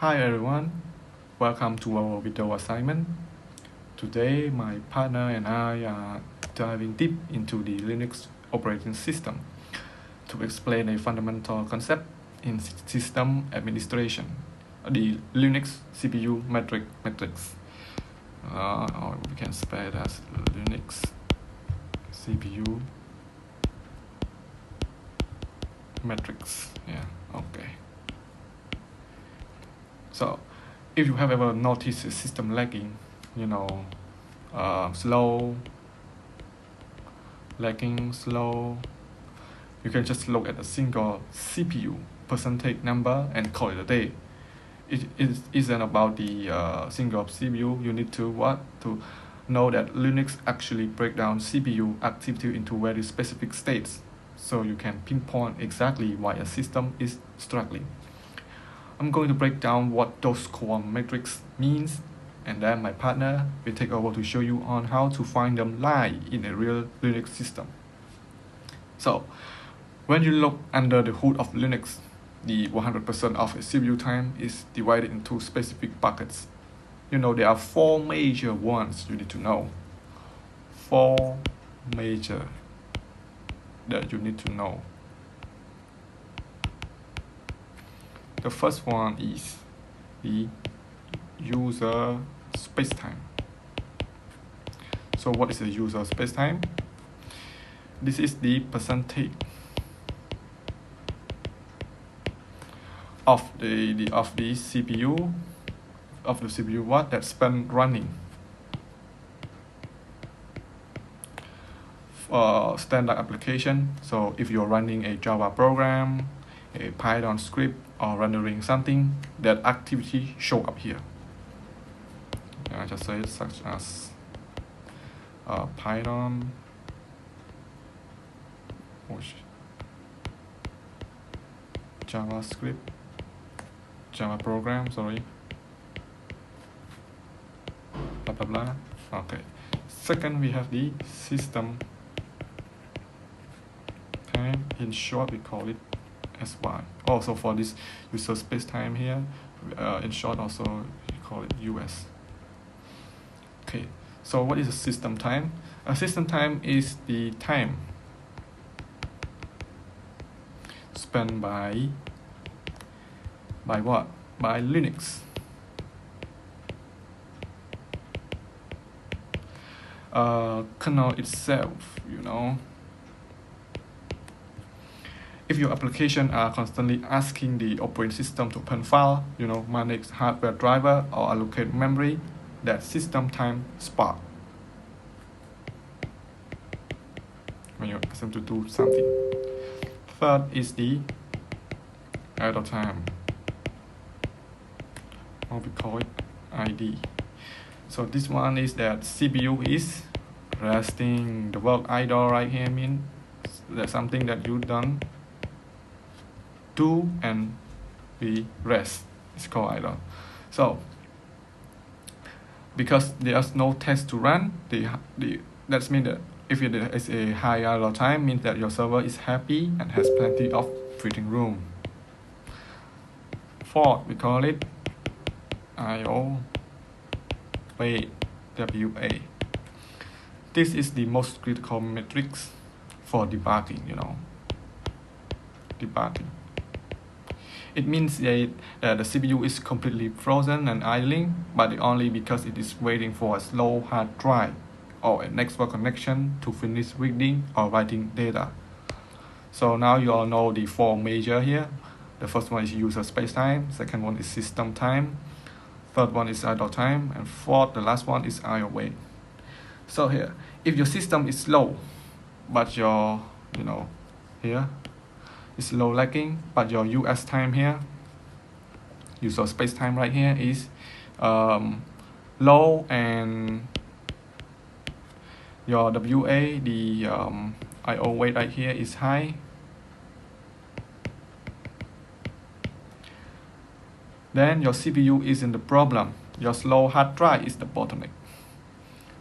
Hi everyone, welcome to our video assignment. Today my partner and I are diving deep into the Linux operating system to explain a fundamental concept in system administration, the Linux CPU matrix. Or we can spell it as Linux CPU matrix. Yeah, okay. So, if you have ever noticed a system lagging, slow, you can just look at a single CPU percentage number and call it a day. It isn't about the single CPU. You need to know that Linux actually break down CPU activity into very specific states, so you can pinpoint exactly why a system is struggling. I'm going to break down what those core metrics means, and then my partner will take over to show you on how to find them lie in a real Linux system. So, when you look under the hood of Linux, the 100% of a CPU time is divided into specific buckets. There are 4 major ones you need to know. 4 major that you need to know. The first one is the user spacetime. So what is the user spacetime? This is the percentage of the CPU what that's spent running for standard application. So if you're running a Java program, a Python script, or rendering something, that activity show up here. I just say it such as Python, JavaScript, Java program, sorry, blah blah blah. Okay. Second, we have the system time. In short, we call it SY. Also for this user space time here, in short also you call it US. Okay, so what is a system time? A system time is the time spent by what? By Linux. Kernel itself, If your application are constantly asking the operating system to open file, manage hardware driver or allocate memory, that system time spark. When you ask them to do something. Third is the idle time, or we call it ID. So this one is that CPU is resting. The word idle right here means that's something that you done do and we rest. It's called idle. So because there's no test to run, that means that if it is a high idle time, means that your server is happy and has plenty of breathing room. Fourth, we call it IO WA. This is the most critical metrics for debugging, Debugging. It means that the CPU is completely frozen and idling, but only because it is waiting for a slow hard drive or a network connection to finish reading or writing data. So now you all know the 4 major here. The first one is user space time, second one is system time, third one is idle time, and fourth, the last one is IO wait. So here, if your system is slow, but your, here, is low lagging, but your US time here, user space time right here is low, and your WA, the IO wait right here is high. Then your CPU isn't the problem. Your slow hard drive is the bottleneck.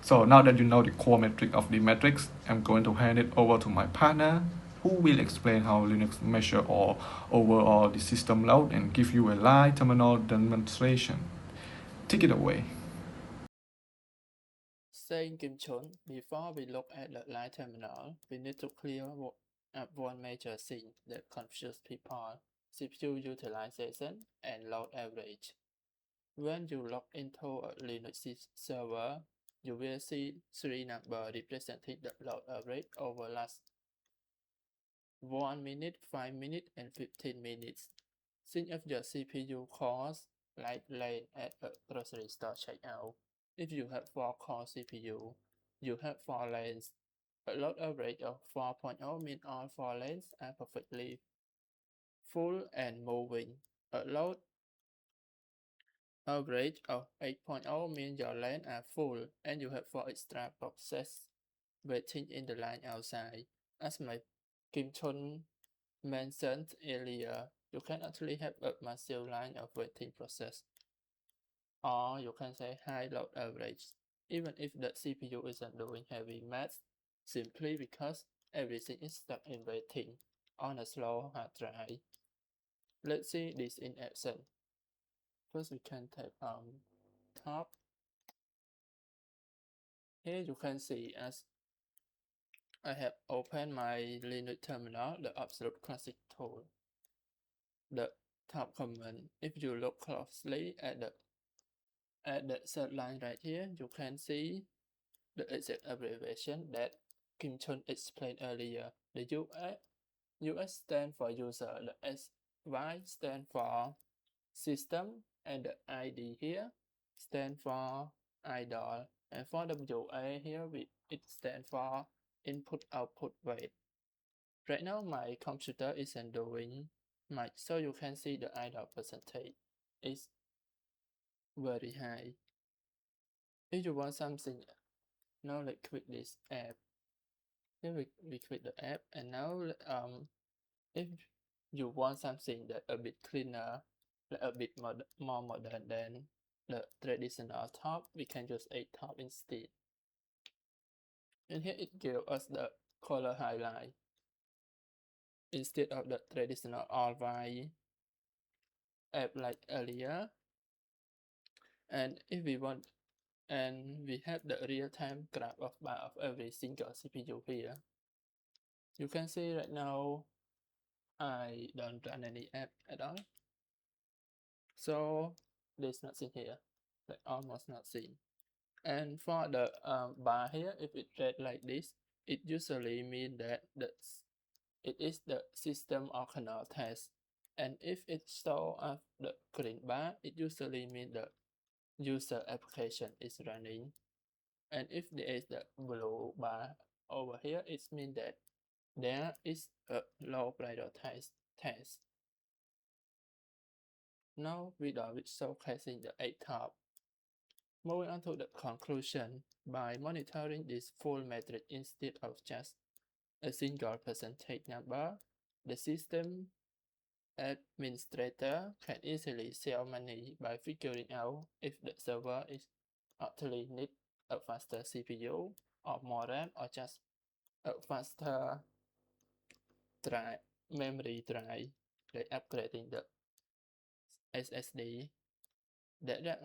So now that you know the core metric of the matrix, I'm going to hand it over to my partner who will explain how Linux measure or overall the system load and give you a live terminal demonstration. Take it away. Saying Kimchun, before we look at the light terminal, we need to clear up one major thing that confuses people: CPU utilization and load average. When you log into a Linux server, you will see three numbers representing the load average over last 1 minute, 5 minutes, and 15 minutes. Think of your CPU cores like lane at a grocery store checkout. If you have 4-core CPU, you have 4 lanes. A load average of 4.0 means all 4 lanes are perfectly full and moving. A load average of 8.0 means your lanes are full and you have 4 extra boxes waiting in the line outside. As my Kimchun mentioned earlier, you can actually have a massive line of waiting process, or you can say high load average, even if the CPU isn't doing heavy math, simply because everything is stuck in waiting on a slow hard drive. Let's see this in action. First, we can tap on top. Here you can see as I have opened my Linux terminal, the absolute classic tool. The top command, if you look closely at the third line right here, you can see the exact abbreviation that Kimchun explained earlier. The US stand for user, the SY stand for system, and the ID here stand for idle. And for WA here, it stands for input output wait. Right now, my computer isn't doing much, so you can see the idle percentage is very high. If you want something, now let's quit this app. Here we quit the app, and now if you want something that a bit cleaner, like a bit more modern than the traditional top, we can use a top instead. And here it gives us the color highlight instead of the traditional all white app like earlier. And if we want, and we have the real-time graph of bar of every single CPU here. You can see right now I don't run any app at all, so there's nothing here, like almost nothing. And for the bar here, if it read like this, it usually means that it is the system or kernel test. And if it shows up the green bar, it usually means the user application is running. And if there is the blue bar over here, it means that there is a low prioritized test. Now we are with showcasing the 8 top. Moving on to the conclusion, by monitoring this full metric instead of just a single percentage number, the system administrator can easily save money by figuring out if the server is actually need a faster CPU or more RAM or just a faster drive, memory drive, like upgrading the SSD. There